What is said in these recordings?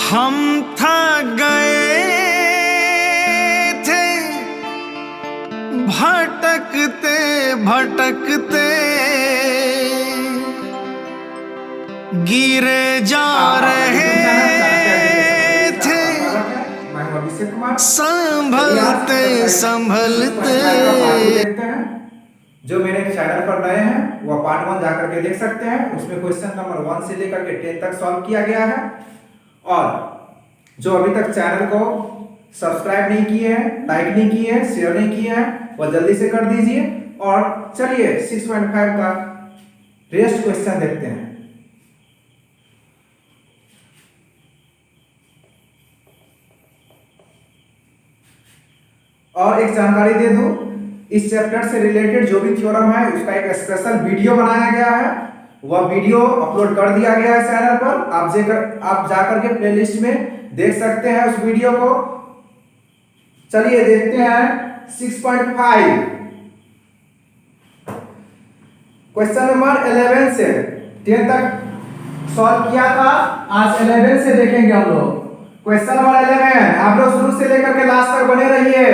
हम थक गए थे भटकते भटकते, गिरे जा रहे थे संभलते संभलते। जो मेरे चैनल पर नए हैं वो पार्ट 1 जाकर के देख सकते हैं। उसमें क्वेश्चन नंबर 1 से लेकर के 10 तक सॉल्व किया गया है। और जो अभी तक चैनल को सब्सक्राइब नहीं किए हैं, लाइक नहीं किए हैं, शेयर नहीं किए हैं, वो जल्दी से कर दीजिए। और चलिए 6.5 का रेस्ट क्वेश्चन देखते हैं। और एक जानकारी दे दूं, इस चैप्टर से रिलेटेड जो भी थ्योरम है उसका एक स्पेशल वीडियो बनाया गया है। वह वीडियो अपलोड कर दिया गया है चैनल पर। आप जाकर के प्लेलिस्ट में देख सकते हैं उस वीडियो को। चलिए देखते हैं 6.5 क्वेश्चन नंबर 11 से 10 तक सॉल्व किया था। आज 11 से देखेंगे हम लोग। क्वेश्चन नंबर 11, आप लोग शुरू से लेकर के लास्ट तक बने रहिए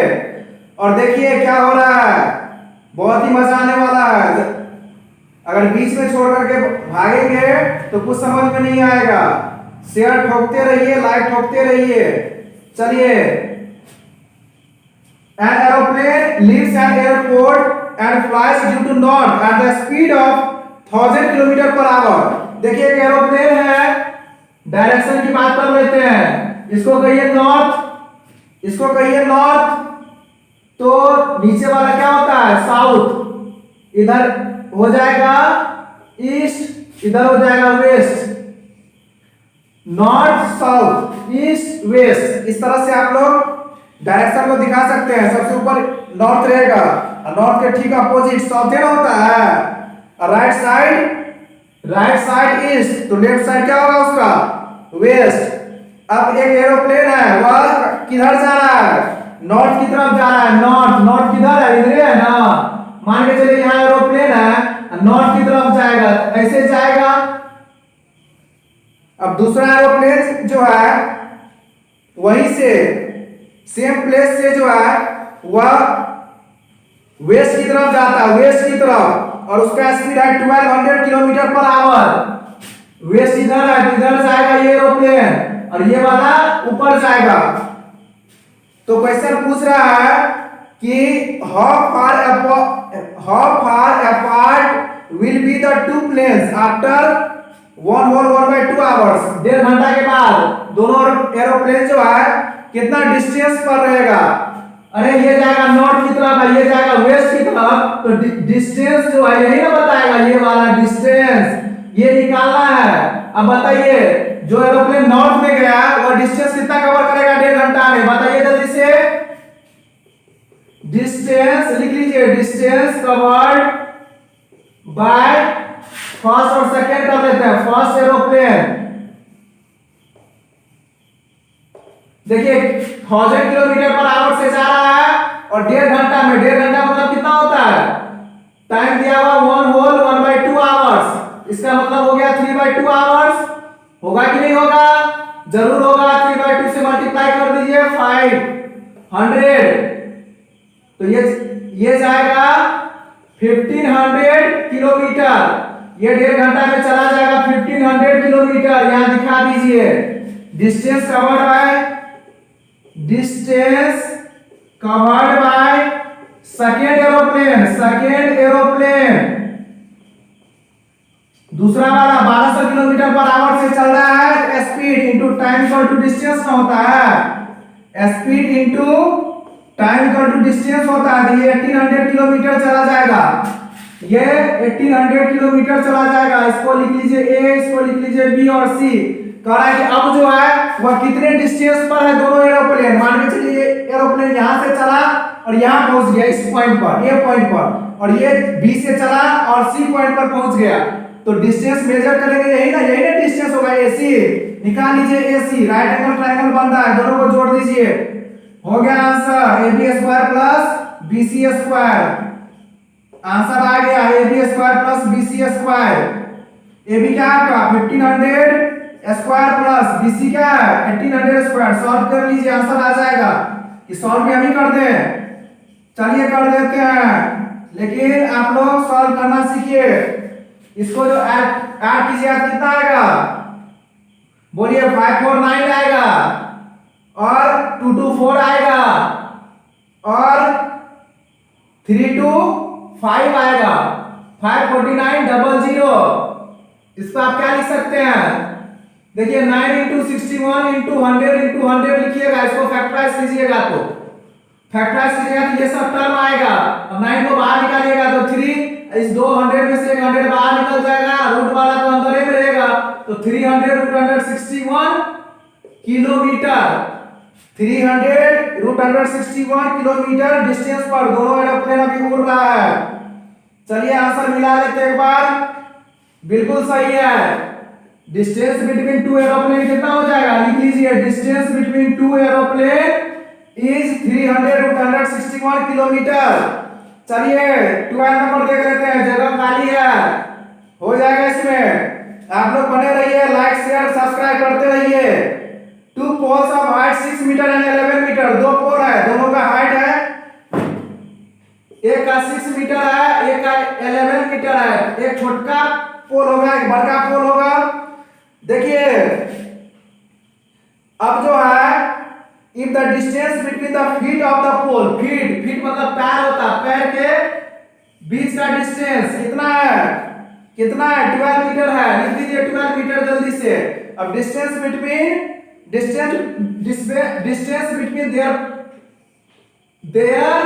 और देखिए क्या हो रहा है। बहुत ही मजा आने वाला है। अगर बीच में छोड़ करके भागेंगे तो कुछ समझ में नहीं आएगा। शेयर ठोकते रहिए, लाइक ठोकते रहिए। चलिए, an aeroplane leaves an airport and flies due to north at the speed of 1000 km per hour। देखिए एक एरोप्लेन है, डायरेक्शन की बात कर लेते हैं। इसको कहिए नॉर्थ, इसको कहिए नॉर्थ, तो नीचे वाला क्या होता है साउथ। इधर हो जाएगा ईस्ट, इधर हो जाएगा west. North south east west, इस तरह से आप लोग डायरेक्शन को दिखा सकते हैं। सबसे ऊपर नॉर्थ रहेगा, नॉर्थ के ठीक अपोजिट साउथर्न होता है। राइट साइड ईस्ट, तो लेफ्ट साइड क्या होगा उसका वेस्ट। अब एक एरोप्लेन है, वह किधर जा रहा है? नॉर्थ की तरफ जा रहा है। नॉर्थ किधर है? इधर है ना। मान के चलिए यहाँ एरोप्लेन है, नॉर्थ की तरफ जाएगा, ऐसे जाएगा। अब दूसरा एरोप्लेन जो है वहीं से सेम प्लेस से जो है वह वेस्ट की तरफ जाता है, वेस्ट की तरफ, और उसका स्पीड है 1200 किलोमीटर पर आवर। वेस्ट इधर है, इधर जाएगा ये एरोप्लेन और ये वाला ऊपर जाएगा। तो क्वेश्चन पूछ रहा है कि how far apart will be the two planes after 1/2 hours. 1.5 घंटा के बाद दोनों एरोप्लेन जो है कितना डिस्टेंस पर रहेगा? अरे ये जाएगा नॉर्थ की तरफ है, ये जाएगा वेस्ट की तरफ, तो डिस्टेंस जो है यही ना बताएगा। ये वाला डिस्टेंस ये निकालना है। अब बताइए जो एरोप्लेन नॉर्थ में गया वो डिस्टेंस कितना कवर करेगा 1.5 घंटा में? बताइए जल्दी से। डिस्टेंस लिख लीजिए, डिस्टेंस कवर्ड बाय फर्स्ट और सेकंड कर लेते हैं। फर्स्ट एरोप्लेन देखिए 1000 किलोमीटर पर आवर से जा रहा है और 1.5 घंटा में। 1.5 घंटा मतलब कितना होता है? टाइम दिया हुआ 1/2 आवर्स। इसका मतलब हो गया 3/2 आवर्स। होगा कि नहीं होगा? जरूर होगा। 3/2 से मल्टीप्लाई कर दीजिए 500, तो ये जाएगा 1500 किलोमीटर। ये 1.5 घंटा में चला जाएगा 1500 किलोमीटर। यहां दिखा दीजिए distance covered by second aeroplane. दूसरा वाला 1200 किलोमीटर पर आवर से चल रहा है। Speed into time equal to distance का होता है। Speed into time equal to distance होता है। ये 1800 किलोमीटर चला जाएगा। ये 1800 किलोमीटर चला जाएगा। इसको लिख लीजिए ए, इसको लिख लीजिए बी और सी। कह रहा है कि अब जो है वह कितने डिस्टेंस पर है दोनों एरोप्लेन। मान के चलिए एरोप्लेन यहां से चला और यहां पहुंच गया, इस पॉइंट पर, ए पॉइंट पर, और ये बी से चला और सी पॉइंट पर पहुंच गया। तो डिस्टेंस मेजर करेंगे, यही ना डिस्टेंस होगा एसी। निकाल लीजिए एसी। राइट एंगल ट्रायंगल बनता है, दोनों को जोड़ दीजिए। हो गया answer ab² plus bc²। Answer आ गया ab² प्लस bc²। AB क्या आपका 1500 स्क्वायर प्लस BC क्या है 1800 स्क्वायर। सॉल्व कर लीजिए, आंसर आ जाएगा। कि सॉल्व भी हम ही कर दें, चलिए कर देते हैं, लेकिन आप लोग सॉल्व करना सीखिए। इसको जो ऐड कीजिए कितना आएगा, बोलिए 549 आएगा और 224 आएगा और 325 आएगा, 54900। इसको आप क्या लिख सकते हैं, देखिए 9 × 61 × 100 × 100 लिखिएगा। इसको फैक्टराइज कीजिएगा तो ये सब टर्म आएगा। अब 9 को बाहर निकालिएगा तो 3, इस 200 में से 100 बाहर निकल जाएगा, रूट वाला तो अंदर ही में रहेगा, तो 300√161 किलोमीटर, 300√161 किलोमीटर डिस्टेंस पर दोनों एरोप्लेन अभी उड़ रहा है। चलिए आंसर मिला लेते एक बार, बिल्कुल सही है। डिस्टेंस बिटवीन टू एरोप्लेन कितना हो जाएगा, लिख लीजिए, distance between two aeroplane is 300√161 kilometre. चलिए 12 नंबर देख लेते हैं, जगह खाली है, हो जाएगा इसमें। आप लोग बने रहिए, लाइक शेयर सब्सक्राइब करते रहिए। Two poles of height 6 metre and 11 metre, दो पोल है, दोनों का हाइट है, एक का 6 मीटर है, एक का 11 मीटर है। एक छोटा पोल होगा, एक बड़ा पोल होगा। देखिए अब जो है, if the distance between the feet of the pole, feet मतलब पैर होता है, पैर के बीच का डिस्टेंस कितना है, 12 मीटर है, लिख लीजिए 12 मीटर जल्दी से। अब डिस्टेंस बिटवीन देयर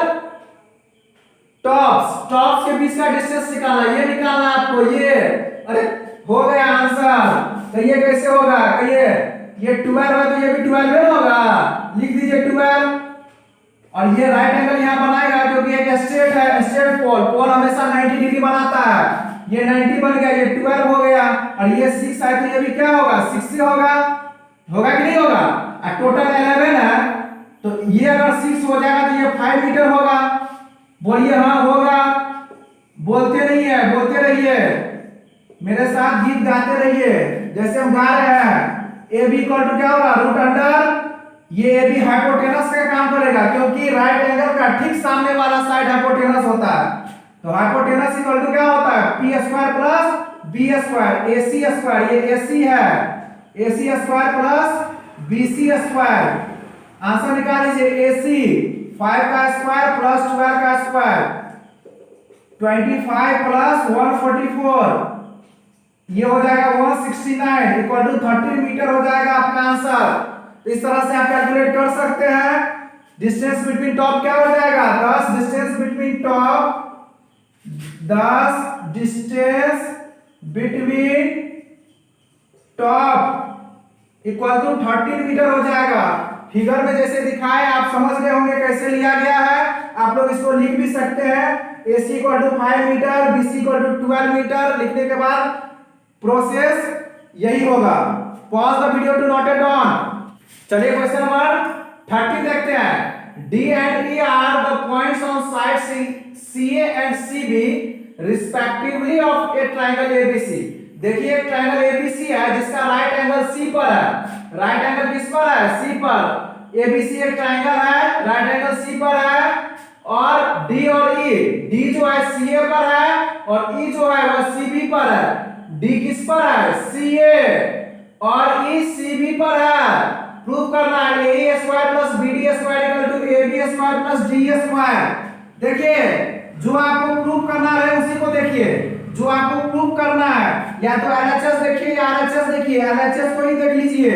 टॉप्स के बीच का डिस्टेंस निकालना, ये निकालना आपको, ये। अरे हो गया आंसर। तो ये कैसे होगा, कहिए, ये 12 है तो ये भी 12 होगा, लिख दीजिए 12। और ये राइट एंगल यहाँ बनाएगा क्योंकि एक स्ट्रेट है, स्ट्रेट पोल हमेशा 90 डिग्री बनाता है। ये 90 बन गया, ये 12 हो गया, और ये 6 है तो ये भी क्या होगा, 6 होगा कि नहीं होगा। टोटल 11 है, तो ये अगर 6 हो जाएगा तो ये 5 मीटर होगा। बोलिए हाँ होगा, बोलते नहीं है, बोलते रहिए, मेरे साथ गीत गाते रहिए जैसे हम गा रहे हैं। ए बी इक्वल टू क्या होगा, रूट अंडर, ये ए बी हाइपोटेनस का काम करेगा क्योंकि राइट एंगल का ठीक सामने वाला साइड हाइपोटेनस होता है। तो हाइपोटेनस इक्वल टू क्या होता है, P square plus B square, AC square, ये एसी है, AC square plus BC square. Answer निकाल लीजिए, एसी 5 का स्क्वायर प्लस 12 का स्क्वायर, 25 प्लस 144, ये हो जाएगा 169 इक्वल टू 30 मीटर हो जाएगा आपका आंसर। इस तरह से आप कैलकुलेट कर सकते हैं। डिस्टेंस बिटवीन टॉप क्या हो जाएगा, 10 distance between top, 10 distance between top equal to 30 metre हो जाएगा। फिगर में जैसे दिखाए आप समझ गए होंगे कैसे लिया गया है। आप लोग इसको लिख भी सकते हैं, AC equal to 5 metre, BC equal to 12 metre. लिखने के बाद प्रोसेस यही होगा। Pause the video to note it down. चलिए क्वेश्चन नंबर 30 देखते हैं। D and E are the points on sides CA and CB respectively of a triangle ABC। देखिए एक ट्रायंगल ABC है जिसका राइट एंगल C पर है। राइट एंगल किस पर है, C पर। ABC एक ट्रायंगल है, राइट एंगल C पर है। और D और E, D जो है CA पर है और E जो है वह CB पर है। D किस पर है, CA, और E CB पर है। प्रूव करना है A square plus BD square equal to AB square plus DE square. देखिए जो आपको प्रूव करना है उसी को देखिए, जो आपको प्रूव करना है, या तो LHS देखिए या RHS देखिए। LHS को ही देख लीजिए।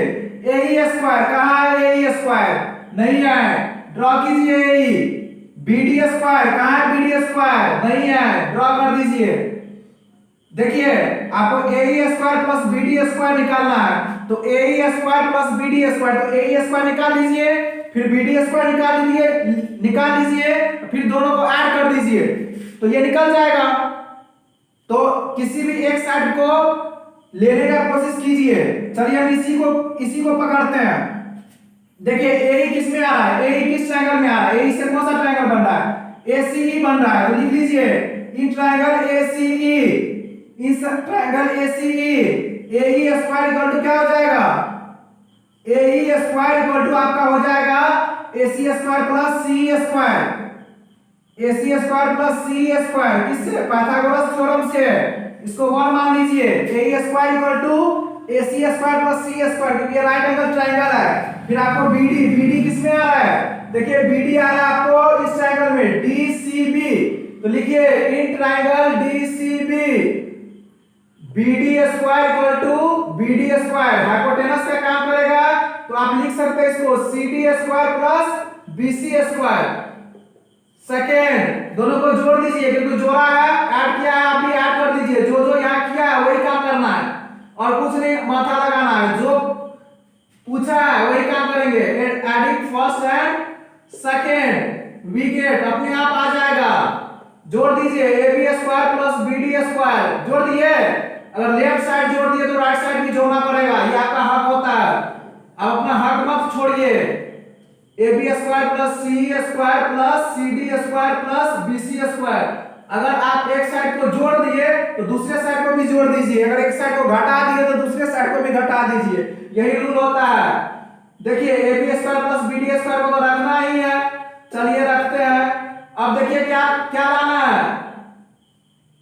AE स्क्वायर कहाँ है, AE स्क्वायर नहीं है, ड्रॉ कीजिए। AE BD स्क्वायर कहाँ है, BD स्क्वायर नहीं है, ड्रॉ कर दीजिए। देखिए आपको AE square plus BD square निकालना है, तो AE square plus BD square, तो AE स्क्वायर निकाल लीजिए, फिर BD स्क्वायर निकाल लीजिए, फिर दोनों को ऐड कर दीजिए तो ये निकल जाएगा। तो किसी भी एक साइड को लेने का कोशिश कीजिए। चलिए हम इसी को पकड़ते हैं। देखिए AE किस में आ रहा है, AE किस ट्रायंगल में आ रहा है, AE से कौन सा ट्रायंगल बन रहा है, ACE बन रहा है। तो लिख लीजिए इन ट्रायंगल ACE, इस triangle ACE A E square equal to क्या हो जाएगा, A E square equal to आपका हो जाएगा A C square plus C square, A C square plus C square किससे, पाइथागोरस थ्योरम से। इसको 1 मान लीजिए, A E square equal to A C square plus C square, क्योंकि ये राइट एंगल ट्रायंगल है। फिर आपको बी डी किसमें आ रहा है, देखिए बी डी आ रहा है आपको इस ट्रायंगल में डी सी बी, तो लिखिए in triangle D C B B D square equal to B D square hypotenuse का काम करेगा, तो आप लिख सकते हैं इसको C D square plus B C square. Second, दोनों को जोड़ दीजिए, क्योंकि जोड़ा है, ऐड किया है, आप भी ऐड कर दीजिए, जो जो यहाँ किया है वही काम करना है और कुछ नहीं माथा लगाना है, जो पूछा है वही काम करेंगे। Adding first and second we get अपने आप आ जाएगा, जोड़ दीजिए A B square plus B D square, जोड़ दिए। अगर लेफ्ट साइड जोड़ दिए तो राइट साइड भी जोड़ना पड़ेगा, ये आपका हक होता है। अब अपना हक मत छोड़िए, A B square plus C square plus C D square plus B C square. अगर आप एक साइड को जोड़ दिए तो दूसरे साइड को भी जोड़ दीजिए, अगर एक साइड को घटा दिए तो दूसरे साइड को भी घटा दीजिए, यही रूल होता है। देखिए A B square plus B D square को तो रखना ही है, चलिए रखते हैं। अब देखिए क्या क्या लाना है,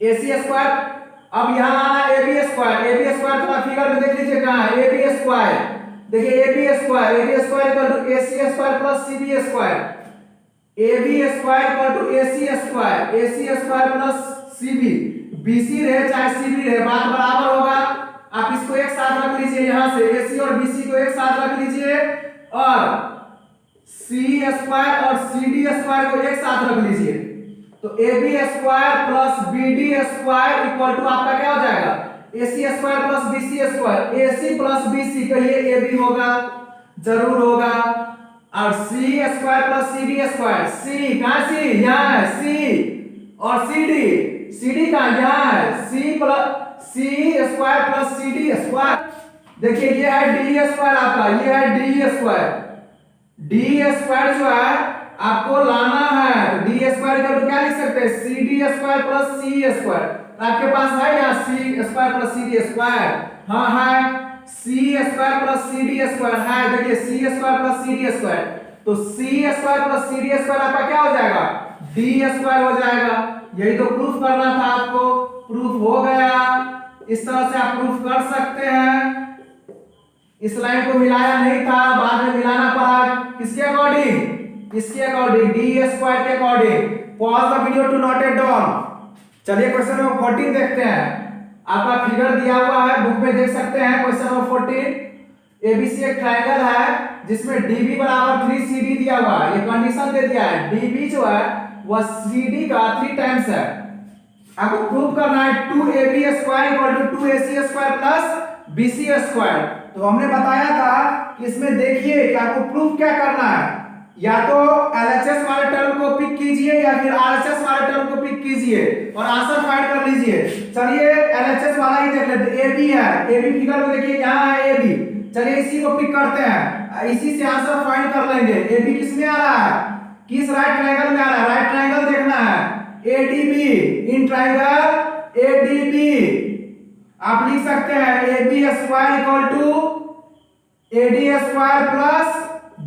ए सी स्क्वायर, अब यहाँ लाना है A B square. A B square थोड़ा फिगर में देख लीजिए कहाँ है, ए बी स्क्वायर, देखिए A B square equal to A C square plus C B square, A B square equal to A C square plus C B, B C रहे चाहे C B रहे बात बराबर होगा। आप इसको एक साथ रख लीजिए, यहाँ से ए सी और बी सी को एक साथ रख लीजिए और सी स्क्वायर और सी डी स्क्वायर को एक साथ रख लीजिए, तो A B square plus B D square equal to आपका क्या हो जाएगा, A C square plus B C square. A C plus B C कहिए ए बी होगा, जरूर होगा, और C square plus C D square, C कहाँ सी, यहाँ है सी, और सी डी कहाँ, यहाँ है C square plus C D square. देखिए ये है डी स्क्वायर आपका, ये है डी स्क्वायर, डी स्क्वायर जो है आपको लाना है, तो डी स्क्वायर का क्या लिख सकते हैं, C D square plus C square. आपके पास है या C square plus C D square, हाँ है, C square plus C D square है, देखिए C square plus C D square, तो C square plus C D square आपका क्या हो जाएगा, डी स्क्वायर हो जाएगा। यही तो प्रूफ करना था आपको, प्रूफ हो गया। इस तरह से आप प्रूफ कर सकते हैं। इस लाइन को मिलाया नहीं था, बाद में मिलाना पड़ा, किसके अकॉर्डिंग, इसके अकॉर्डिंग, डी स्क्वायर के according. Pause the video to note it down. चलिए क्वेश्चन नंबर 14 देखते हैं। आपका फिगर दिया हुआ है, बुक में देख सकते हैं। क्वेश्चन नंबर 14, एबीसी एक ट्रायंगल है जिसमें डीबी बराबर 3CD दिया हुआ है। ये कंडीशन दे दिया है, डीबी जो है वह सीडी का 3 टाइम्स है। आपको प्रूव करना है 2AB square equal to 2AC square plus BC square. तो हमने बताया था कि इसमें देखिए कि आपको प्रूफ क्या करना है, या तो LHS वाले टर्म को पिक कीजिए या फिर RHS वाले टर्म को पिक कीजिए और आंसर फाइंड कर लीजिए। चलिए LHS वाला ही देख लेते हैं। AB है, AB फिगर में देखिए यहाँ है AB। चलिए इसी को पिक करते हैं, इसी से आंसर फाइंड कर लेंगे। AB किस में आ रहा है, किस राइट ट्रायंगल में आ रहा है, राइट ट्रायंगल देखना है, ADB, इन ट्रायंगल ADB। आप लिख सकते हैं AB square equal to AD square plus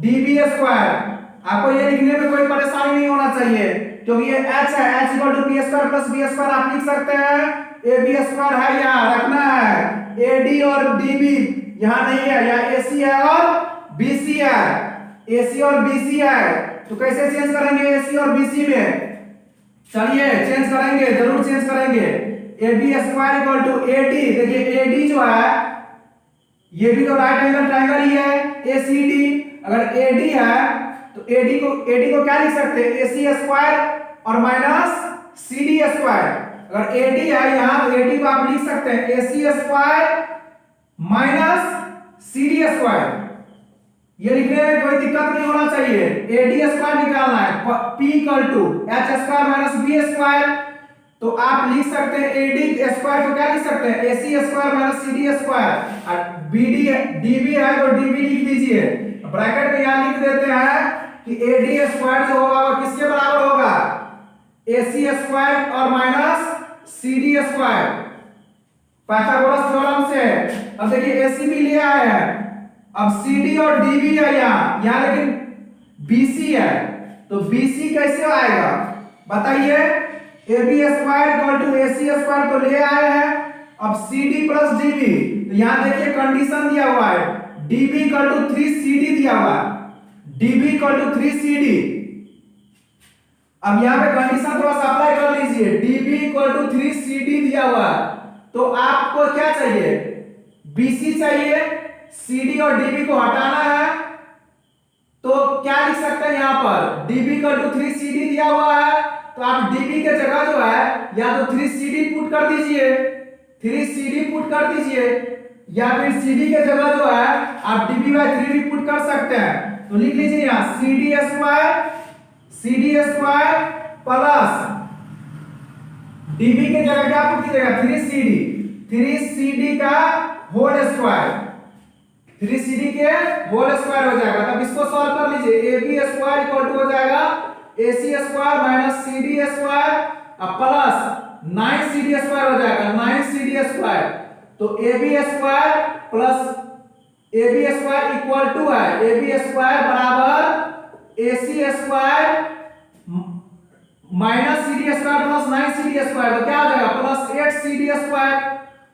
DB square. आपको ये लिखने में कोई परेशानी नहीं होना चाहिए क्योंकि ये h है, h equal to b square plus b square आप लिख सकते हैं। AB स्क्वायर है, यहाँ रखना है, AD और DB यहाँ नहीं है, यहाँ AC है और BC है, AC और BC है। तो कैसे चेंज करेंगे AC और BC में, चलिए चेंज करेंगे, जरूर चेंज करेंगे। AB square equal to AD, देखिए AD जो है ये भी तो राइट एंगल ट्रायंगल ही है, ACD। अगर AD है तो AD को क्या लिख सकते हैं, AC स्क्वायर और माइनस CD स्क्वायर। अगर AD है यहाँ तो AD को आप लिख सकते हैं AC square minus CD square. ये लिखने में कोई दिक्कत नहीं होना चाहिए। AD स्क्वायर निकालना है, P equal to H square minus B square. तो आप लिख सकते हैं AD स्क्वायर को क्या लिख सकते हैं, AC square minus CD square. और DB है तो DB लिख लीजिए, ब्रैकेट में यहाँ लिख देते हैं कि AD स्क्वायर जो होगा वो किसके बराबर होगा, AC स्क्वायर और minus CD square. Pythagoras theorem से अब देखिए AC भी ले आए हैं, अब CD और DB है यहाँ लेकिन BC है, तो BC कैसे आएगा बताइए। AB square equal to AC square तो ले आए हैं, अब CD प्लस DB, तो यहाँ देखिए कंडीशन दिया हुआ है DB इक्वल टू 3CD दिया हुआ है, DB इक्वल टू 3CD। अब यहाँ पे कंडीशन थोड़ा सा अप्लाई कर लीजिए, DB इक्वल टू 3CD दिया हुआ है, तो आपको क्या चाहिए, BC चाहिए, CD और DB को हटाना है, तो क्या लिख सकते हैं यहाँ पर DB इक्वल टू 3CD दिया हुआ है, तो आप DB के जगह जो है या तो 3CD पुट कर दीजिए, 3CD पुट कर दीजिए, या फिर CD के जगह जो है आप DB/3 भी पुट कर सकते हैं, तो लिख लीजिए यहाँ CD स्क्वायर प्लस DB के जगह क्या पुट कीजिएगा 3CD का होल स्क्वायर, 3CD के होल स्क्वायर हो जाएगा। तब इसको सॉल्व कर लीजिए, AB स्क्वायर इक्वल टू हो जाएगा AC square minus CD square plus 9CD square हो जाएगा, 9CD स्क्वायर, तो AB square plus AB square equal to है AB स्क्वायर बराबर AC square minus CD square plus 9CD square, तो क्या हो जाएगा प्लस 8CD स्क्वायर,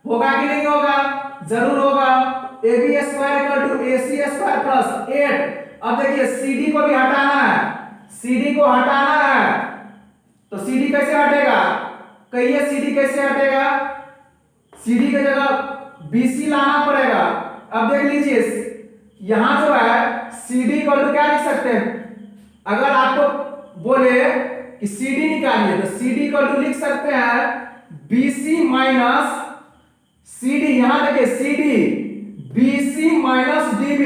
होगा कि नहीं होगा, जरूर होगा। AB square equal to AC square plus 8। अब देखिए CD को भी हटाना है, CD को हटाना है, तो CD कैसे हटेगा, कहिए CD कैसे हटेगा, CD की जगह BC लाना पड़ेगा। अब देख लीजिए यहां जो है CD इक्वल टू क्या लिख सकते हैं, अगर आपको बोले कि CD निकालिए तो CD इक्वल टू लिख सकते हैं BC माइनस CD, यहां देखिए CD BC minus DB,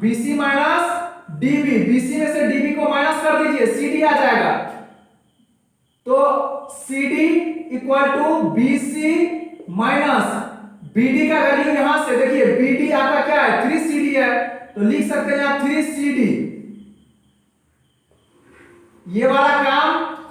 BC minus DB, BC में से DB को माइनस कर दीजिए CD आ जाएगा, तो CD equal to BC minus BD का वैल्यू यहां से देखिए BD आपका क्या है 3CD है, तो लिख सकते हैं आप 3CD। ये वाला काम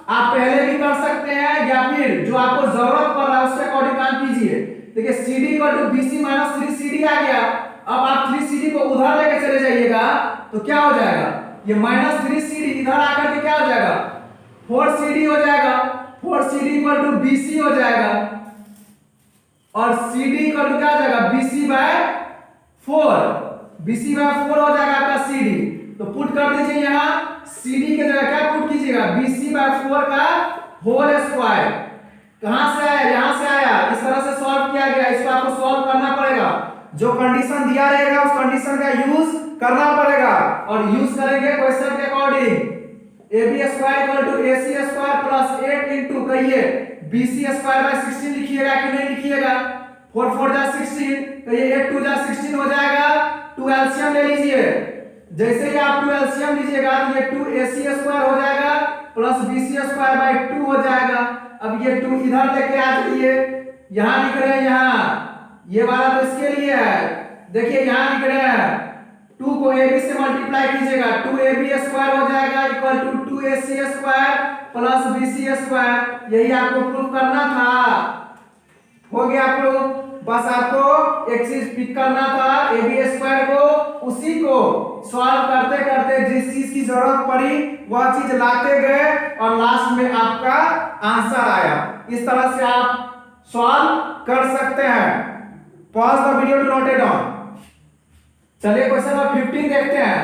आप पहले भी कर सकते हैं या फिर जो आपको जरूरत पड़ रहा है उसके अकॉर्डिंग काम कीजिए। देखिए CD equal to BC minus 3CD आ गया, अब आप 3CD को उधर लेके चले जाइएगा तो क्या हो जाएगा, ये माइनस 3CD इधर आकर के क्या हो जाएगा 4CD हो जाएगा, 4CD इक्वल टू BC हो जाएगा, और CD इक्वल टू क्या हो जाएगा BC/4, BC/4 हो जाएगा आपका CD, तो पुट कर दीजिए यहाँ CD के जगह क्या पुट कीजिएगा BC/4 का होल स्क्वायर, कहां से आया, यहां से आया, इस तरह से सॉल्व किया गया, इसको आपको सॉल्व करना पड़ेगा, जो कंडीशन दिया रहेगा उस कंडीशन का यूज करना पड़ेगा, और यूज करेंगे क्वेश्चन के according. AB square equal to AC square plus 8 into कहिए BC स्क्वायर बाय 16 लिखिएगा कि नहीं लिखिएगा, 4 4 जा 16, तो ये 8 2 जा 16 हो जाएगा, 2 एलसीएम ले लीजिए, जैसे ही आप 2 एलसीएम लीजिएगा तो ये 2AC स्क्वायर हो जाएगा प्लस BC स्क्वायर बाय 2 हो जाएगा। अब ये 2 इधर लेके आ जाइए, यहां लिख रहे हैं, यहां ये वाला तो इसके लिए है, देखिए यहां लिख रहे हैं 2 को AB से मल्टीप्लाई कीजिएगा, 2AB स्क्वायर हो जाएगा equal to 2AC square plus BC square, यही आपको प्रूफ करना था, हो गया प्रूफ। बस आपको एक चीज पिक करना था AB स्क्वायर को, उसी को सॉल्व करते करते जिस चीज की जरूरत पड़ी वह चीज लाते गए और लास्ट में आपका आंसर आया। इस तरह से आप सॉल्व कर सकते हैं। Pause the video to note it down. चलिए क्वेश्चन नंबर 15 देखते हैं।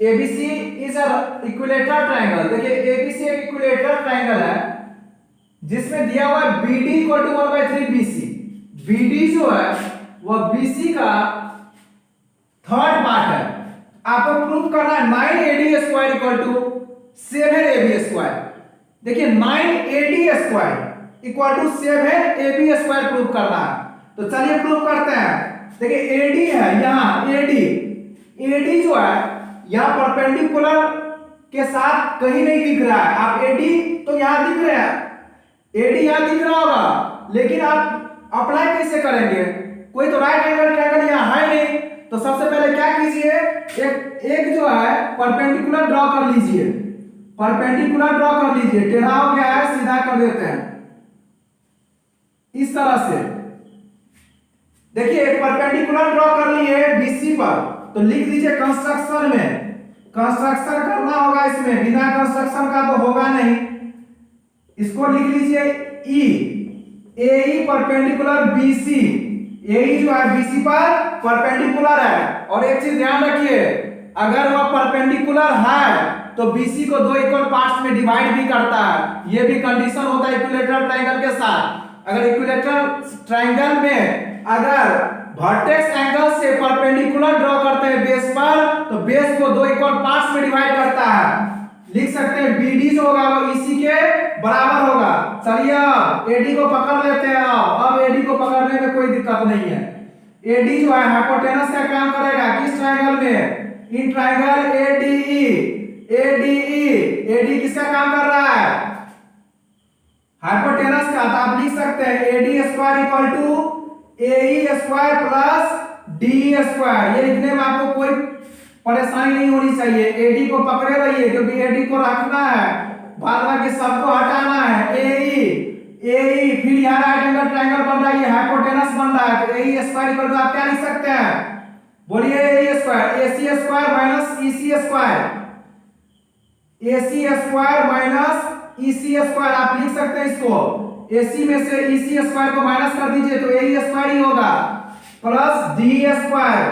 ABC is a equilateral triangle, देखिए ABC एक इक्विलेटरल ट्रायंगल है जिसमें दिया हुआ है BD equal to 1/3 BC। BD जो है वह BC का थर्ड पार्ट है, आपको प्रूव करना है 9AD square equal to 7AB square. देखिए 9AD square equal to 7AB square prove करना है, तो चलिए प्रूव करते हैं। देखिए AD है, यहाँ AD जो है यहाँ परपेंडिकुलर के साथ कहीं नहीं दिख रहा है, आप AD तो यहाँ दिख रहे हैं, AD यहाँ दिख रहा होगा, लेकिन आप अप्लाई कैसे करेंगे, कोई तो राइट एंगल ट्रायंगल यहाँ है नहीं, तो सबसे पहले क्या कीजिए, एक जो है परपेंडिकुलर ड्रॉ कर लीजिए, परपेंडिकुलर ड्रॉ कर लीजिए, टेढ़ा हो गया है सीधा कर देते हैं इस तरह से, देखिए एक परपेंडिकुलर ड्रॉ कर लिए बीसी पर, तो लिख दीजिए कंस्ट्रक्शन में, कंस्ट्रक्शन करना होगा इसमें, बिना कंस्ट्रक्शन का तो होगा नहीं। इसको लिख लीजिए ई, ए परपेंडिकुलर बीसी, ए जो है बीसी पर परपेंडिकुलर है। और एक चीज ध्यान रखिए, अगर वह परपेंडिकुलर है तो बीसी को दो इक्वल पार्ट्स में डिवाइड भी करता है। यह भी कंडीशन होता है इक्विलैटरल ट्रायंगल के साथ। अगर इक्विलैटरल ट्रायंगल में अगर वर्टेक्स एंगल से परपेंडिकुलर ड्रॉ करते हैं बेस पर, तो बेस को दो इक्वल पार्ट्स में डिवाइड करता है। लिख सकते हैं बीडी जो होगा वो ईसी के बराबर होगा। चलिए अब एडी को पकड़ लेते हैं। अब एडी को पकड़ने में कोई दिक्कत नहीं है। एडी जो है हाइपोटेनस का काम करेगा किस ट्रायंगल में, in triangle ADE. ADE, AD किसका काम कर रहा है, हाइपोटेनस का। तो आप लिख सकते हैं AD square equal to AE square plus D square. ये लिखने में आपको कोई परेशानी नहीं होनी चाहिए। एडी को पकड़े रहिए क्योंकि एडी को रखना है, बाद बाकी सबको हटाना है। एई, एई फिर यहाँ राइट एंगल ट्रायंगल बन रहा है, ये हाइपोटेनस बन रहा है। तो एई स्क्वायर इक्वल टू आप क्या लिख सकते हैं, बोलिए AE square, AC square minus EC square, AC square minus EC square. आप लिख सकते हैं इसको, एसी में से ईसी स्क्वायर को माइनस कर दीजिए तो एई स्क्वायर ही होगा, plus D square,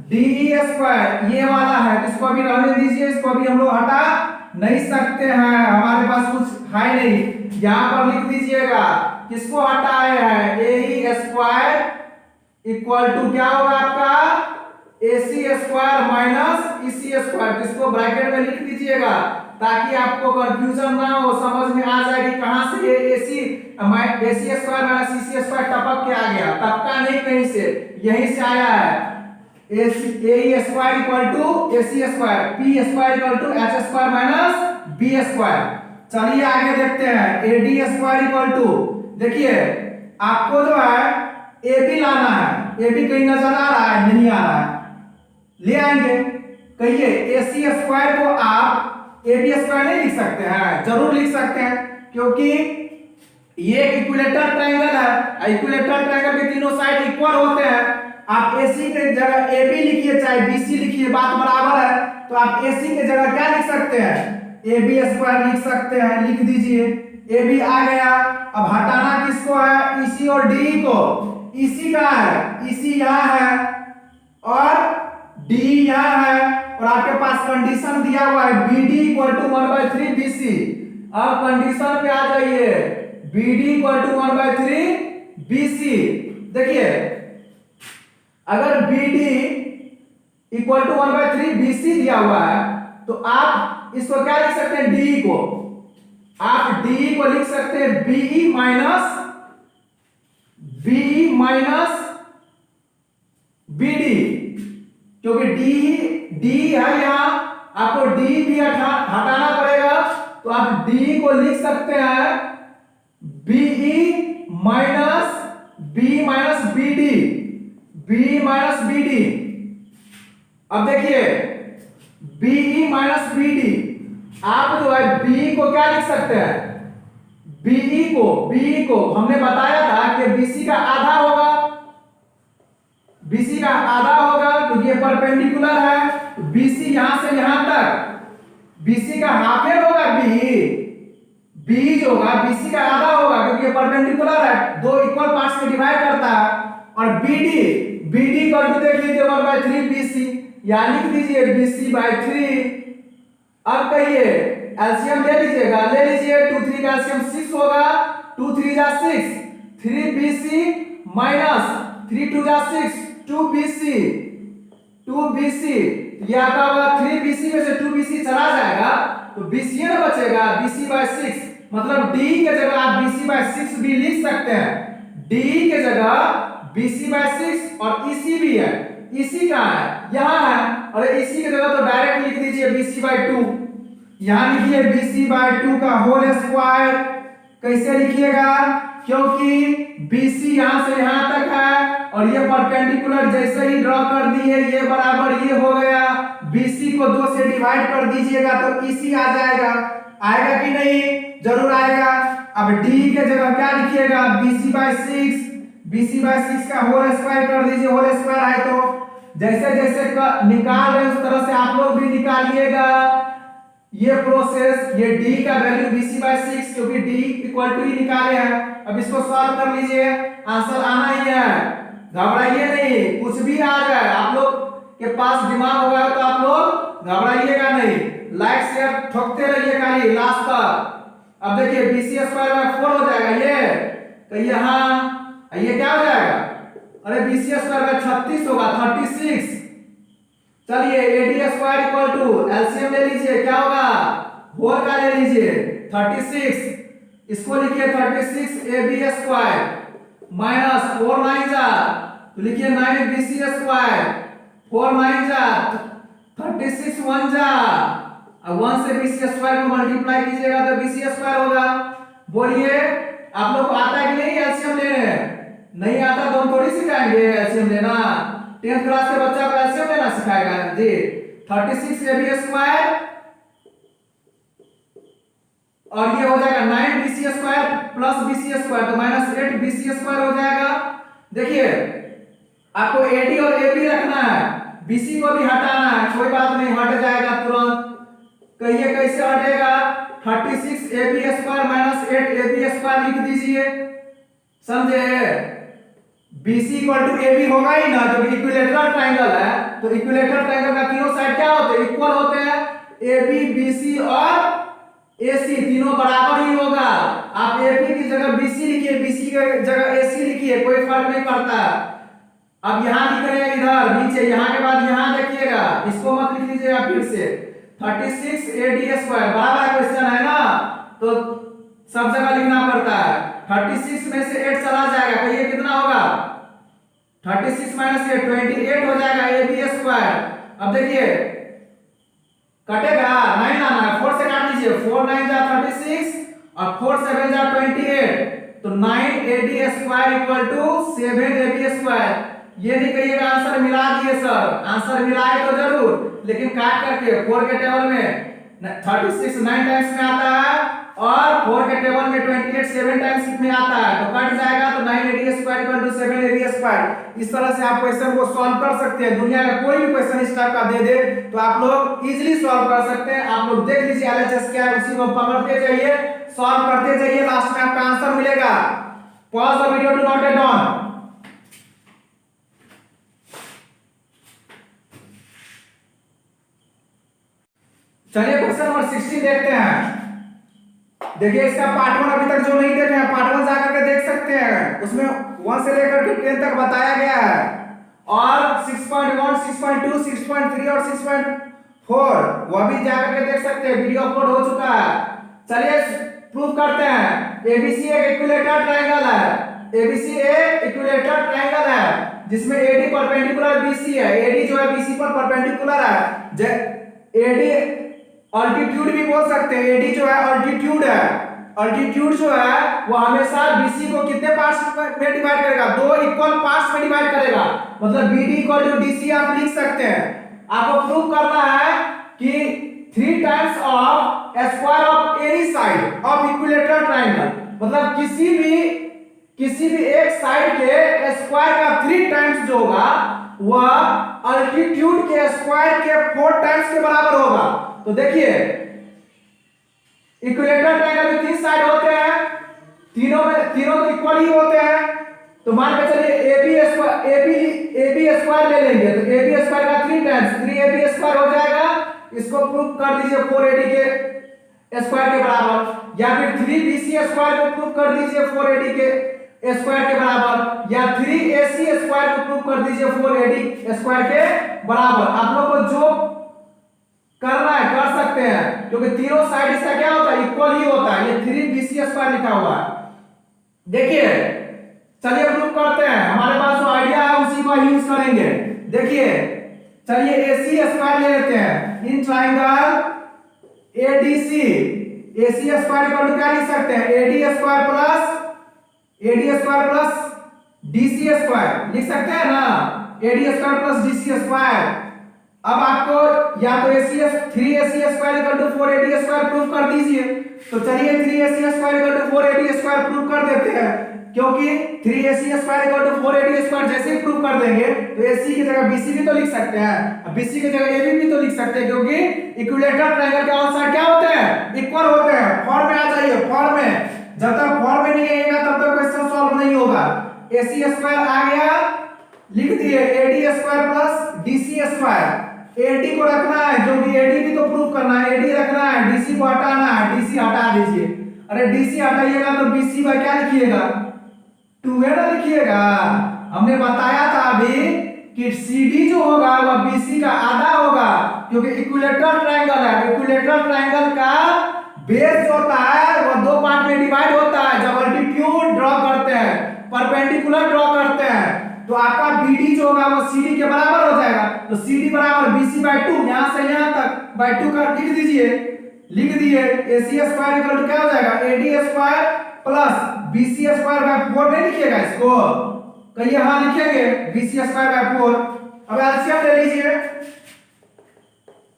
D square ये वाला है। इसको भी रहने दीजिए, इसको भी हम लोग हटा नहीं सकते हैं, हमारे पास कुछ है नहीं। यहाँ पर लिख दीजिएगा किसको हटाए हैं, ए स्क्वायर इक्वल टू क्या होगा आपका AC square minus EC square. इसको ब्रैकेट में लिख दीजिएगा ताकि आपको कंफ्यूजन ना हो, समझ में आ जाए कि कहां से ये AC square minus EC square टपक के आ गया। टपका नहीं कहीं से, यहीं से आया है। A square equal to AC square, P square equal to H square minus B square. चलिए आगे देखते हैं, एडी स्क्वायर इक्वल टू, देखिए आपको जो है ए बी लाना है। ए बी कहीं नजर आ रहा है, नहीं आ रहा है, ले आएंगे। कहिए एसी स्क्वायर को आप ए बी स्क्वायर नहीं लिख सकते हैं, जरूर लिख सकते हैं क्योंकि ये इक्विलैटरल ट्रायंगल है। इक्विलैटरल ट्रायंगल के तीनों साइड इक्वल होते हैं। आप AC के जगह AB लिखिए चाहे BC लिखिए, बात बराबर है। तो आप AC के जगह क्या लिख सकते हैं, AB स्क्वायर लिख सकते हैं, लिख दीजिए। AB आ गया। अब हटाना किसको है, EC और DE को। EC कहाँ है, EC यहाँ है और DE यहाँ है। और आपके पास कंडीशन दिया हुआ है BD इक्वल टू 1/3 BC। अब कंडीशन पे आ जाइए, BD इक्वल टू 1/3 BC। देखिए अगर BD इक्वल टू 1/3 BC दिया हुआ है तो आप इसको क्या लिख सकते हैं, DE को। आप DE को लिख सकते हैं BE माइनस BD, क्योंकि D है यहाँ, आपको D भी हटाना पड़ेगा। तो आप DE को लिख सकते हैं BE minus BD, B minus BD। अब देखिए BE माइनस BD, आप जो है BE को क्या लिख सकते हैं, BE को हमने बताया था कि BC का आधा होगा, BC का आधा होगा क्योंकि ये परपेंडिकुलर है। तो BC यहां से यहां तक BC का हाफ होगा, BE जो होगा BC का आधा होगा क्योंकि ये परपेंडिकुलर है, दो इक्वल पार्ट्स में डिवाइड करता है। और BD इक्वल टू देख लीजिए 1/3 BC, या लिख दीजिए BC/3। अब कहिए एलसीएम ले लीजिएगा, ले लीजिए 2 3 का एलसीएम 6 होगा, 2 3 जा 6, 3 BC माइनस 3 2 जा 6, 2 BC। ये आपका होगा 3 BC में से 2 BC चला जाएगा तो BC ना बचेगा, BC/6। मतलब D के जगह आप BC/6 भी लिख सकते हैं। D के जगह BC/6 और EC भी है। EC कहाँ है, यहाँ है। और EC की जगह तो डायरेक्ट लिख दीजिए BC/2। यहाँ लिखिए BC/2 का होल स्क्वायर। कैसे लिखिएगा, क्योंकि BC यहाँ से यहाँ तक है और ये परपेंडिकुलर जैसे ही ड्रॉ कर दिए ये बराबर ये हो गया। BC को 2 से डिवाइड कर दीजिएगा तो EC आ जाएगा। आएगा कि नहीं, जरूर आएगा। अब D के जगह क्या लिखिएगा, BC/6, BC/6 का होल स्क्वायर कर दीजिए, होल स्क्वायर आए तो जैसे जैसे निकाल रहे हैं उस तरह से आप लोग भी निकालिएगा ये प्रोसेस। ये d का वैल्यू BC/6 क्योंकि d इक्वल टू ही निकाले हैं। अब इसको सॉल्व कर लीजिए, आंसर आना ही है, घबराइए नहीं। कुछ भी आ जाए, आप लोग के पास दिमाग होगा तो आप लोग घबराइएगा नहीं। लाइक शेयर ठोकते रहिए खाली लास्ट तक। अब देखिए BC² 4 हो जाएगा ये, तो यहाँ ये क्या हो जाएगा, अरे BC² 36 होगा, 36। चलिए AD² इक्वल टू एलसीएम ले लीजिए, क्या होगा, होल का ले लीजिए 36, इसको लिखिए 36 AB² माइनस 4 9 जा, तो लिखिए 9 BC², 4 9 जा 36 1 जा, अब 1 से BC² को मल्टीप्लाई कीजिएगा तो BC² होगा। बोलिए आप लोग को आता है कि नहीं एलसीएम लेने? नहीं आता तो हम थोड़ी सिखाएंगे एलसीएम लेना, 10th क्लास के बच्चा को एलसीएम लेना सिखाएगा जी। 36 AB² और ये हो जाएगा 9 BC² प्लस BC² तो माइनस 8 BC² हो जाएगा। देखिए आपको AD और AB रखना है, BC को भी हटाना है, कोई बात नहीं हट जाएगा तुरंत। कहिए कैसे हटेगा, 36 AB² माइनस 8 AB² लिख दीजिए, समझे। BC इक्वल टू AB होगा ही ना, जो इक्विलेटरल ट्रायंगल है, तो इक्विलेटरल ट्रायंगल का तीनों साइड क्या होते हैं, इक्वल होते हैं। AB BC और AC तीनों बराबर ही होगा। आप AB की जगह BC लिखिए, BC की जगह AC लिखिए, कोई फर्क नहीं पड़ता। अब यहाँ लिख रहे हैं इधर नीचे, यहाँ के बाद यहाँ देखिएगा, इसको मत लिख लीजिएगा फिर से। 36 AD² बराबर क्वेश्चन है ना, तो सब जगह लिखना पड़ता है। 36 में से 8 चला जाएगा तो ये कितना होगा, 36 माइनस 8 28 हो जाएगा AB²। अब देखिए कटेगा, 9 आना है, 4 से काट लीजिए, 4 9 जा 36 और 4 7 जा 28, तो 9 AD² इक्वल टू 7 AB²। ये नहीं कहिएगा आंसर मिला दिए सर, आंसर मिलाए तो जरूर, लेकिन काट करके 4 के टेबल में 36 9 टाइम्स में आता है और 4 के टेबल में 28 7 टाइम्स में आता है, तो कट जाएगा, तो 9 AD² इक्वल टू 7 AB²। इस तरह से आप क्वेश्चन को सॉल्व कर सकते हैं। दुनिया का कोई भी क्वेश्चन इस टाइप का दे दे तो आप लोग इजीली सॉल्व कर सकते हैं। आप लोग देख लीजिए LHS क्या है, उसी को पकड़ते जाइए, सॉल्व करते जाइए, लास्ट में आपका आंसर मिलेगा। Pause the video to note it down. चलिए क्वेश्चन नंबर 16 देखते हैं। देखिए इसका पार्ट 1 अभी तक जो नहीं देखे हैं, पार्ट 1 जाकर के देख सकते हैं, उसमें 1 से लेकर के 10 तक बताया गया है, और 6.1 6.2 6.3 और 6.4 वह भी जाकर के देख सकते हैं, वीडियो अपलोड हो चुका है। चलिए प्रूव करते हैं। ABC एक इक्विलेटरल ट्रायंगल है, ABC एक इक्विलेटरल ट्रायंगल है जिसमें AD परपेंडिकुलर BC है, AD जो है BC पर परपेंडिकुलर है। AD अल्टीट्यूड भी बोल सकते हैं, AD जो है अल्टीट्यूड है, अल्टीट्यूड जो है वो हमेशा BC को कितने पार्ट्स में डिवाइड करेगा, 2 इक्वल पार्ट्स में डिवाइड करेगा, मतलब BD इक्वल टू DC आप लिख सकते हैं। आपको प्रूव करना है कि 3 times of square of any side of equilateral triangle, मतलब किसी भी एक साइड के स्क्वायर का 3 टाइम्स जो होगा वह अल्टीट्यूड के स्क्वायर के 4 टाइम्स के बराबर होगा। तो देखिए इक्विलेटरल ट्रायंगल में 3 साइड होते हैं, तीनों तो इक्वल ही होते हैं, तो मान के चलिए AB² ले लेंगे, तो AB² का 3 टाइम्स 3AB² हो जाएगा। इसको प्रूव कर दीजिए 4AD के स्क्वायर के बराबर, या फिर 3BC² को प्रूव कर दीजिए 4AD के स्क्वायर के बराबर, या 3AC² को प्रूव कर दीजिए 4AD² के बराबर। आप लोग को जो करना है कर सकते हैं, क्योंकि तीनों साइड इसका क्या होता है, इक्वल ही होता है। ये 3BC² लिखा हुआ है। देखिए चलिए प्रूव करते हैं, हमारे पास जो आइडिया है उसी को यूज करेंगे। देखिए चलिए AC² ले लेते हैं, इन ट्रायंगल ADC AC² को क्या लिख सकते हैं, AD² प्लस DC² लिख सकते हैं ना, AD² प्लस DC²। अब आपको या तो 3AC² equal to 4AD² prove कर दीजिए, तो चलिए 3AC² equal to 4AD² prove कर देते हैं। क्योंकि 3ac square equal to 4ad square जैसे ही प्रूव कर देंगे तो ac की जगह bc भी तो लिख सकते हैं, अब bc की जगह ab भी तो लिख सकते हैं, क्योंकि इक्विलेटरल ट्रायंगल के ऑल साइड क्या होते हैं, इक्वल होते हैं। फॉर्म में आ जाइए, फॉर्म में, जब तक फॉर्म में नहीं आएगा तब तक क्वेश्चन सॉल्व नहीं होगा। ac स्क्वायर आ गया, लिख दिए ad square plus dc square. AD को रखना है, जो भी AD भी तो प्रूव करना है, AD रखना है, DC को हटाना है, DC हटा दीजिए। अरे DC हटाइएगा तो BC बाय क्या लिखिएगा, 2a ना लिखिएगा। हमने बताया था अभी कि CD जो होगा वह BC का आधा होगा, क्योंकि इक्विलेटरल ट्रायंगल है। इक्विलेटरल ट्रायंगल का बेस जो होता है वह दो पार्ट में डिवाइड होता है। जब अल्टीट्यूड ड्रॉ करते हैं, परपेंडिकुलर ड्रॉ करते हैं, तो आपका BD जो होगा वो CD के बराबर हो जाएगा। तो CD बराबर BC बाय 2, यहां से यहां तक बाय 2 का लिख दीजिए, लिख दिए। AC स्क्वायर इक्वल टू क्या हो जाएगा, AD square plus BC square bye 4 नहीं लिखिएगा इसको, कहिए हां लिखेंगे, BC स्क्वायर बाय 4। अब एलसीएम ले लीजिए,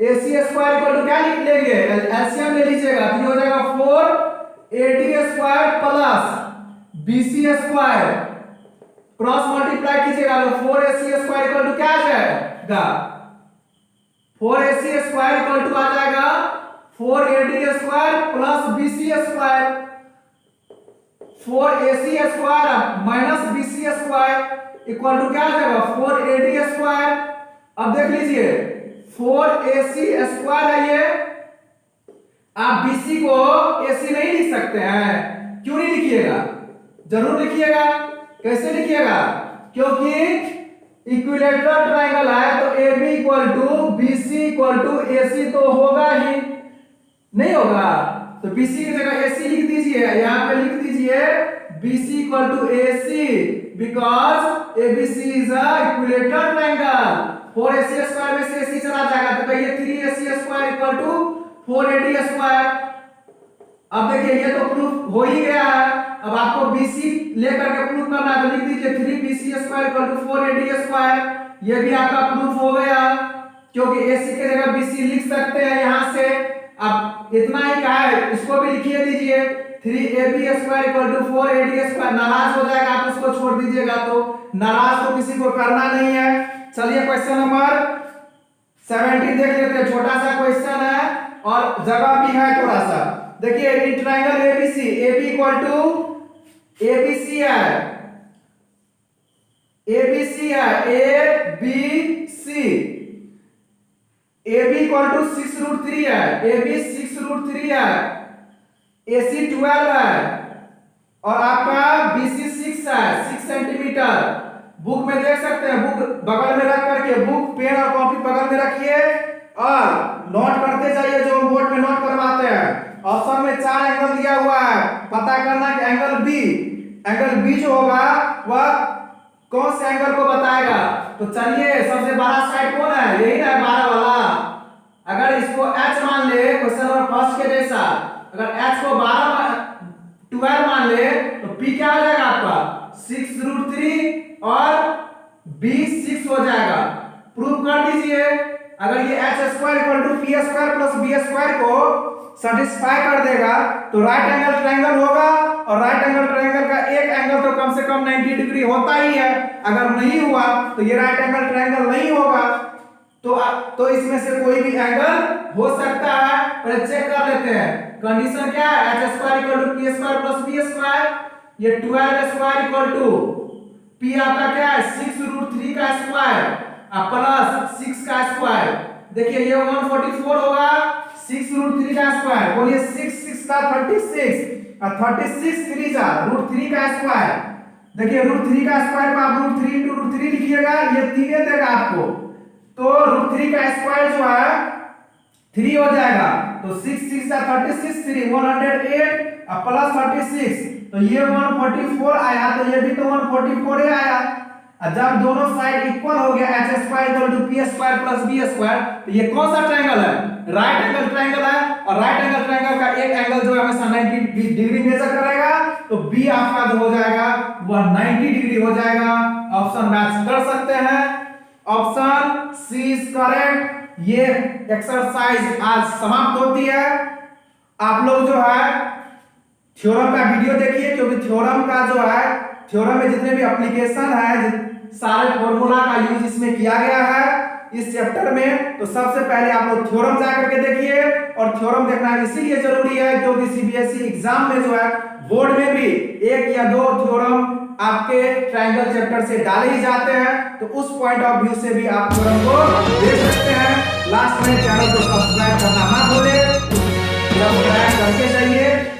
AC स्क्वायर इक्वल टू क्या लिख लेंगे, एलसीएम ले लीजिएगा, तो ये हो जाएगा 4AD square plus BC square, cross multiply कीजिएगा तो 4ac स्क्वायर इक्वल टू क्या आ जाएगा, 4ac स्क्वायर इक्वल टू आ जाएगा 4ad square plus bc square, 4ac square minus bc square equal to क्या आ जाएगा, 4ad स्क्वायर। अब देख लीजिए 4ac स्क्वायर है ये, आप bc को ac नहीं लिख सकते हैं, क्यों नहीं लिखिएगा, जरूर लिखिएगा। कैसे लिखिएगा, क्योंकि इक्विलेटरल ट्रायंगल है तो AB equal to BC equal to AC तो होगा ही, नहीं होगा, तो BC की जगह AC लिख दीजिए, यहां पे लिख दीजिए BC equal to AC because ABC is a equilateral triangle. 4ac square में से AC चला जाएगा तो कहिए 3ac square equal to 4ad square. अब देखिए ये तो प्रूफ हो ही गया है, अब आपको BC लेकर के प्रूफ करना है तो लिख दीजिए 3bc square equal to 4ad square, ये भी आपका प्रूफ हो गया, क्योंकि AC की जगह BC लिख सकते हैं यहां से। अब इतना ही कहा है, इसको भी लिखिए दीजिए 3ab square equal to 4ad square. नाराज हो जाएगा आप इसको छोड़ दीजिएगा, तो नाराज तो किसी को करना नहीं है। चलिए क्वेश्चन नंबर 17 देख लेते हैं, छोटा सा क्वेश्चन है और जगह भी है थोड़ा सा। देखिए in triangle ABC, AB equal to ABC है, ABC है ABC, AB इक्वल टू 6√3 है, AB 6√3 है, AC 12 है और आपका BC 6 है, 6 सेंटीमीटर। बुक में देख सकते हैं, बुक बगल में रख करके, बुक पेन और कॉपी बगल में रखिए और नोट करते जाइए जो बोर्ड में नोट करवाते हैं। ऑप्शन में 4 एंगल दिया हुआ है, पता करना कि एंगल बी जो होगा वह कौन से एंगल को बताएगा। तो चलिए सबसे बड़ा साइड कौन है, यही ना 12 वाला। अगर इसको h मान ले, क्वेश्चन नंबर फर्स्ट के जैसा, अगर h को 12 मान ले तो p क्या हो जाएगा आपका 6√3 और b 6 हो जाएगा। प्रूव कर दीजिए। अगर ये h square equal to p square plus b square को सेटिस्फाई कर देगा तो राइट एंगल ट्रायंगल होगा, और राइट एंगल ट्रायंगल का एक एंगल तो कम से कम 90 डिग्री होता ही है। अगर नहीं हुआ तो ये राइट एंगल ट्रायंगल नहीं होगा। तो इसमें से कोई भी एंगल हो सकता है, पहले चेक कर लेते हैं। कंडीशन क्या है, h square equal to p square plus b square, ये 12 स्क्वायर इक्वल टू p आपका क्या है 6√3 का स्क्वायर प्लस 6 का स्क्वायर। देखिए ये 144 होगा, 6√3 का स्क्वायर, बोलिए 6 का 36 और 36 3 जा √3 का स्क्वायर। देखिए √3 का स्क्वायर को आप √3 into √3 लिखिएगा, ये 3 देगा आपको, तो √3 का स्क्वायर जो है 3 हो जाएगा, तो 6 का 36 3 108 प्लस 36, तो ये 144 आया, तो ये भी तो 144 ही आया। जब दोनों साइड इक्वल हो गया h square equal to p square plus b square, तो ये कौन सा ट्रायंगल है, राइट एंगल ट्रायंगल है। और राइट एंगल ट्रायंगल का एक एंगल जो है हमेशा 90 डिग्री मेजर करेगा, तो b आपका जो हो जाएगा वह 90 डिग्री हो जाएगा। ऑप्शन मैच कर सकते हैं, ऑप्शन सी इज करेक्ट। ये एक्सरसाइज आज समाप्त होती है। आप लोग जो है थ्योरम का वीडियो देखिए, क्योंकि थ्योरम का जो है, थ्योरम में जितने भी एप्लीकेशन है, सारे फॉर्मूला का यूज इसमें किया गया है इस चैप्टर में। तो सबसे पहले आप लोग थ्योरम जा करके देखिए, और थ्योरम देखना इसीलिए जरूरी है क्योंकि सीबीएसई एग्जाम में जो है, बोर्ड में भी 1 या 2 थ्योरम आपके ट्रायंगल चैप्टर से डाले ही जाते हैं। तो उस पॉइंट ऑफ व्यू से भी आप थ्योरम को देख सकते हैं। लास्ट में चैनल को सब्सक्राइब करना ना भूलें, सब्सक्राइब करके जाइए।